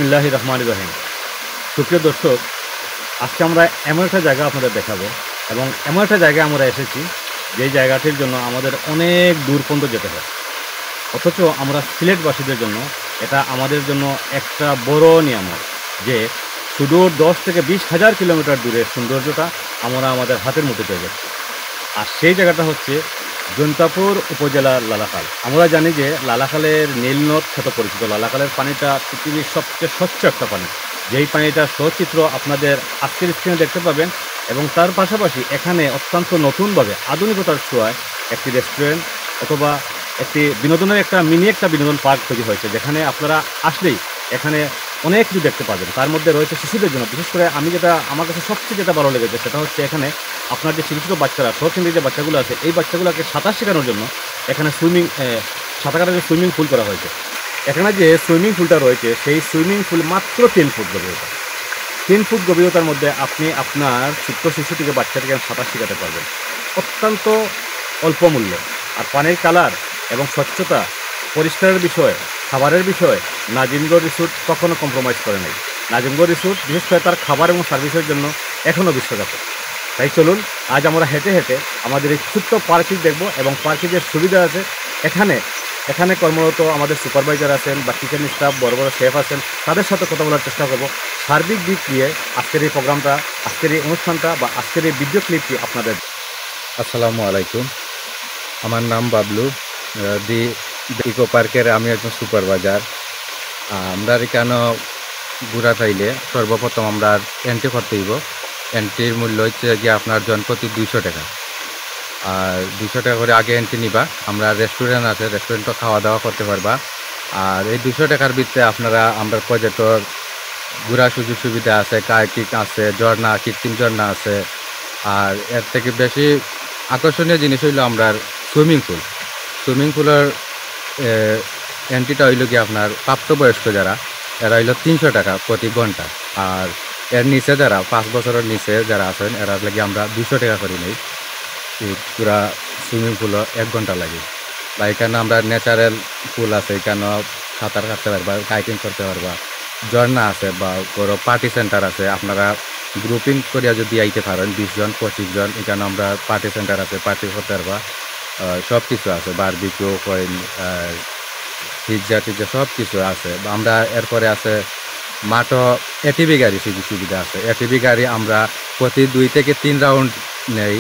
বিসমিল্লাহির রহমানির রহিম। সুপ্রিয় দর্শক, আজকে আমরা এমন একটা জায়গা আপনাদের দেখাবো এবং এমন একটা জায়গায় আমরা এসেছি যেই জায়গাটির জন্য আমাদের অনেক দূর পর্যন্ত যেতে হয়, অথচ আমরা সিলেটবাসীদের জন্য এটা আমাদের জন্য একটা বড় নিয়ামত যে সুদূর 10 থেকে 20,000 কিলোমিটার দূরের সৌন্দর্যটা আমরা আমাদের হাতের মুঠে পেয়ে যাচ্ছি। আর সেই জায়গাটা হচ্ছে জৈন্তাপুর উপজেলার লালাখাল। আমরা জানি যে লালাখালের নীলনদ খ্যাত পরিচিত। লালাখালের পানিটা পৃথিবীর সবচেয়ে স্বচ্ছ একটা পানি, যেই পানিটার সচিত্র আপনাদের আজকের স্ক্রিনে দেখতে পাবেন। এবং তার পাশাপাশি এখানে অত্যন্ত নতুনভাবে আধুনিকতার ছোঁয়ায় একটি রেস্টুরেন্ট অথবা একটি বিনোদনের একটা বিনোদন পার্ক তৈরি হয়েছে, যেখানে আপনারা আসলেই এখানে অনেক কিছু দেখতে পাবেন। তার মধ্যে রয়েছে শিশুদের জন্য। বিশেষ করে আমার কাছে সবচেয়ে যেটা ভালো লেগেছে সেটা হচ্ছে এখানে আপনার যে ছোটো ছোটো বাচ্চারা, শৌখিনদের যে বাচ্চাগুলো আছে, এই বাচ্চাগুলোকে সাঁতার শেখানোর জন্য এখানে সাঁতার কাটার যে সুইমিং পুল করা হয়েছে। এখানে যে সুইমিং পুলটা রয়েছে সেই সুইমিং পুল মাত্র 10 ফুট গভীরতা। 10 ফুট গভীরতার মধ্যে আপনি আপনার ছোট্ট শিশু থেকে বাচ্চাটিকে সাঁতার শেখাতে পারবেন অত্যন্ত অল্প মূল্য। আর পানির কালার এবং স্বচ্ছতা, পরিষ্কারের বিষয়, খাবারের বিষয় নাজিমগড় রিসোর্ট কখনো কম্প্রোমাইজ করে নাই। নাজিমগড় রিসোর্ট বিশেষ করে তার খাবার এবং সার্ভিসের জন্য এখনও বিশ্বখ্যাত। তাই চলুন আজ আমরা হেঁটে হেঁটে আমাদের এই ছোট্ট পার্কিং দেখব এবং পার্কিংয়ের সুবিধা আছে। এখানে কর্মরত আমাদের সুপারভাইজার আছেন বা কিচেন স্টাফ, বড় বড় শেফ আছেন, তাদের সাথে কথা বলার চেষ্টা করব। সার্বিক দিক দিয়ে আজকের এই প্রোগ্রামটা, আজকের এই অনুষ্ঠানটা বা আজকের এই ভিডিও ক্লিপটি আপনাদের। আসসালামু আলাইকুম, আমার নাম বাবলু। দি ইকো পার্কের আমি একজন সুপারভাইজার। আমরা এখানে ঘুরা চাইলে সর্বপ্রথম আমরা এন্ট্রি করতে হইব। এন্ট্রির মূল্য হচ্ছে গিয়ে আপনার জনপ্রতি 200 টাকা। আর 200 টাকা করে আগে এন্ট্রি নিবা। আমরা রেস্টুরেন্ট আছে, রেস্টুরেন্টও খাওয়া দাওয়া করতে পারবা। আর এই 200 টাকার ভিতরে আমরা পর্যটক ঘোরা সুযোগ সুবিধা আছে, কায়াকিং আছে, ঝর্ণা, কৃত্রিম ঝর্ণা আছে। আর এর থেকে বেশি আকর্ষণীয় জিনিস হইল আমরা সুইমিং পুলের এন্ট্রিটা হইল কি আপনার প্রাপ্তবয়স্ক যারা, এরা হইল 300 টাকা প্রতি ঘন্টা। আর এর নিচে যারা 5 বছরের নিচে যারা আছেন এরা লাগে আমরা 200 টাকা করে নেই। পুরা সুইমিং পুলও 1 ঘন্টা লাগে। বা এখানে আমরা ন্যাচারাল পুল আছে, এখানেও সাঁতার কাটতে পারবা, কাইকিং করতে পারবা। ঝর্ণা আছে বা বড় পার্টি সেন্টার আছে। আপনারা গ্রুপিং করিয়া যদি আইতে পারেন 20 জন 25 জন, এখানে আমরা পার্টি সেন্টার আছে, পার্টি করতে পারবা। সব কিছু আছে, বারবিকিউ পয়েন্ট, পিৎজা টিজ্জা সব কিছু আছে। আমরা এরপরে আছে মাঠও এটিভি গাড়ি সুবিধা আছে। এটিভি গাড়ি আমরা প্রতি 2 থেকে 3 রাউন্ড নেই,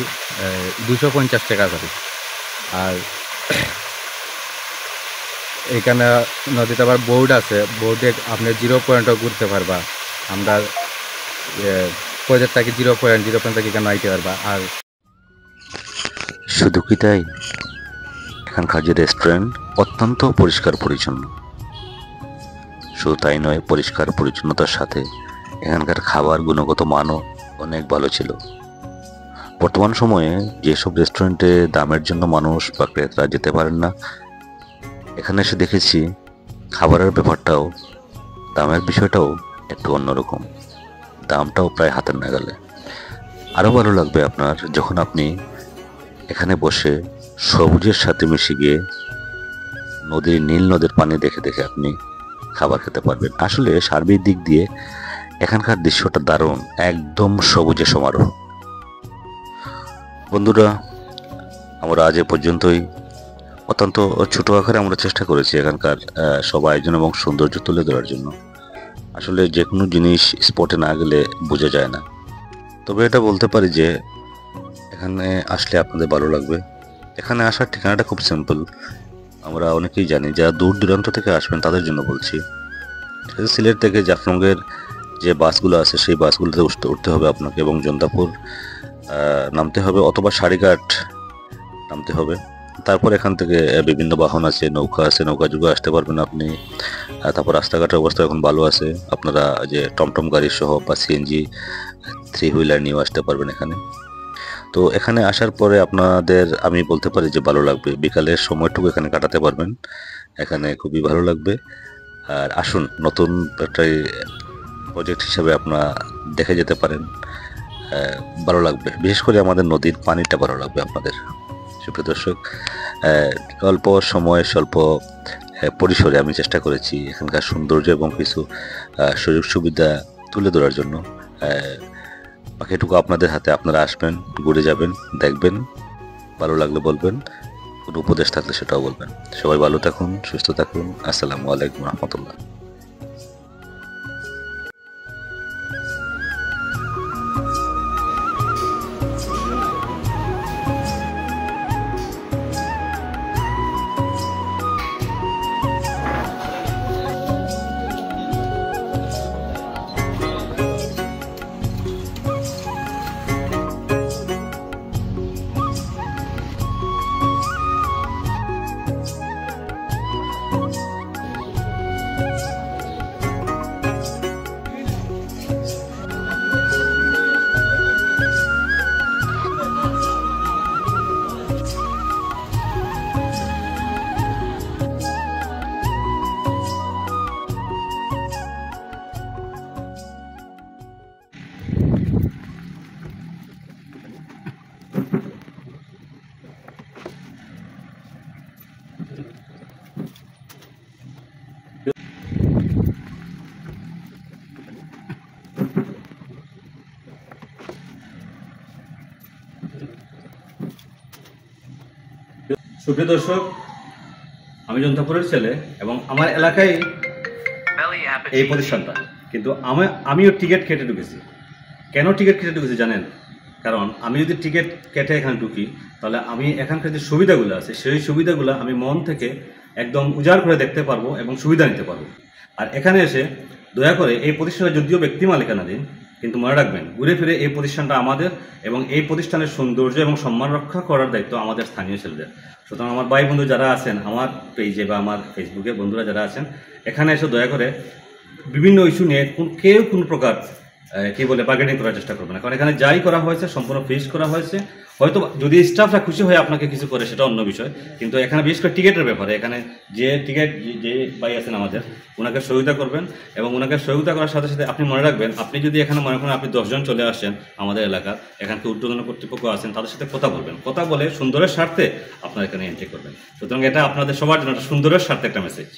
250 টাকা করে। আর এখানে নদীতে আবার বোর্ড আছে, বোর্ডে আপনি 0 পয়েন্টও ঘুরতে পারবা। আমরা প্রজেক্ট থাকি 0 পয়েন্ট থেকে এখানে আইতে পারবা। আর শুধু কি তাই, এখানকার যে রেস্টুরেন্ট অত্যন্ত পরিষ্কার পরিচ্ছন্ন। শুধু তাই নয়, পরিষ্কার পরিচ্ছন্নতার সাথে এখানকার খাবার গুণগত মানও অনেক ভালো ছিল। বর্তমান সময়ে যেসব রেস্টুরেন্টে দামের জন্য মানুষ বা ক্রেতারা যেতে পারেন না, এখানে এসে দেখেছি খাবারের ব্যাপারটাও, দামের বিষয়টাও একটু অন্যরকম। দামটাও প্রায় হাতের নাগালে। আরও ভালো লাগবে আপনার যখন আপনি এখানে বসে সবুজের সাথে মিশে গিয়ে নীল নদের পানি দেখে দেখে আপনি খাবার খেতে পারবেন। আসলে সার্বিক দিক দিয়ে এখানকার দৃশ্যটা দারুণ, একদম সবুজে সমারোহ। বন্ধুরা, আমরা আজ এ পর্যন্তই। অত্যন্ত ছোট আকারে আমরা চেষ্টা করেছি এখানকার সব আয়োজন এবং সৌন্দর্য তুলে ধরার জন্য। আসলে যে কোনো জিনিস স্পটে না গেলে বোঝা যায় না। তবে এটা বলতে পারি যে এখানে আসলে আপনাদের ভালো লাগবে। এখানে আসার ঠিকানাটা খুব সিম্পল, আমরা অনেকেই জানি। যারা দূর দূরান্ত থেকে আসবেন তাদের জন্য বলছি। সিলেট থেকে জাফলংয়ের যে বাসগুলো আছে সেই বাসগুলোতে উঠতে হবে আপনাকে এবং জৈন্তাপুর নামতে হবে অথবা সারিঘাট নামতে হবে। তারপর এখান থেকে বিভিন্ন বাহন আছে, নৌকা আছে, নৌকা যুগে আসতে পারবেন আপনি। তারপর রাস্তাঘাটের অবস্থা এখন ভালো আছে, আপনারা যে টমটম গাড়ি সহ বা সিএনজি 3 হুইলার নিয়েও আসতে পারবেন এখানে। তো এখানে আসার পরে আপনাদের আমি বলতে পারি যে ভালো লাগবে। বিকালের সময়টুকু এখানে কাটাতে পারবেন, এখানে খুবই ভালো লাগবে। আর আসুন, নতুন একটা প্রজেক্ট হিসাবে আপনারা দেখে যেতে পারেন, ভালো লাগবে। বিশেষ করে আমাদের নদীর পানিটা ভালো লাগবে আপনাদের। সুপ্রিয় দর্শক, অল্প সময় স্বল্প পরিসরে আমি চেষ্টা করেছি এখানকার সৌন্দর্য এবং কিছু সুযোগ সুবিধা তুলে ধরার জন্য। বাকিটুকু আপনাদের হাতে, আপনারা আসবেন, ঘুরে যাবেন, দেখবেন, ভালো লাগলে বলবেন, কোনো উপদেশ থাকলে সেটাও বলবেন। সবাই ভালো থাকুন, সুস্থ থাকুন। আসসালামু আলাইকুম রহমতুল্লাহ। সুপ্রিয় দর্শক, আমি জন্তাপুরের ছেলে এবং আমার এলাকায় এই প্রতিষ্ঠানটা, কিন্তু আমিও টিকিট কেটে ঢুকেছি। কেন টিকিট কেটে ঢুকেছি জানেন? কারণ আমি যদি টিকিট কেটে এখানে ঢুকি তাহলে আমি এখানকার যে সুবিধাগুলো আছে সেই সুবিধাগুলো আমি মন থেকে একদম উজাড় করে দেখতে পারবো এবং সুবিধা নিতে পারবো। আর এখানে এসে দয়া করে এই প্রতিষ্ঠানে যদিও ব্যক্তি মালিকানাধীন, কিন্তু মনে রাখবেন ঘুরে ফিরে এই প্রতিষ্ঠানটা আমাদের এবং এই প্রতিষ্ঠানের সৌন্দর্য এবং সম্মান রক্ষা করার দায়িত্ব আমাদের স্থানীয় ছেলেদের। সুতরাং আমার ভাই বন্ধু যারা আছেন আমার পেজে বা আমার ফেসবুকে বন্ধুরা যারা আছেন, এখানে এসে দয়া করে বিভিন্ন ইস্যু নিয়ে কেউ কোনো প্রকার কি বলে বার্গেনিং করার চেষ্টা করবে না। কারণ এখানে যাই করা হয়েছে সম্পূর্ণ ফিক্স করা হয়েছে। হয়তো যদি স্টাফরা খুশি হয়ে আপনাকে কিছু করে সেটা অন্য বিষয়, কিন্তু এখানে বিশেষ করে টিকিটের ব্যাপারে এখানে যে টিকিট যে ভাই আছেন আমাদের, ওনাকে সহযোগিতা করবেন এবং ওনাকে সহযোগিতা করার সাথে সাথে আপনি মনে রাখবেন, আপনি যদি এখানে মনে করেন আপনি 10 জন চলে আসছেন আমাদের এলাকার, এখানকে ঊর্ধ্বতন কর্তৃপক্ষ আছেন, তাদের সাথে কথা বলবেন, কথা বলে সুন্দরের স্বার্থে আপনারা এখানে এন্ট্রি করবেন। সুতরাং এটা আপনাদের সবার জন্য একটা সুন্দরের স্বার্থে একটা মেসেজ।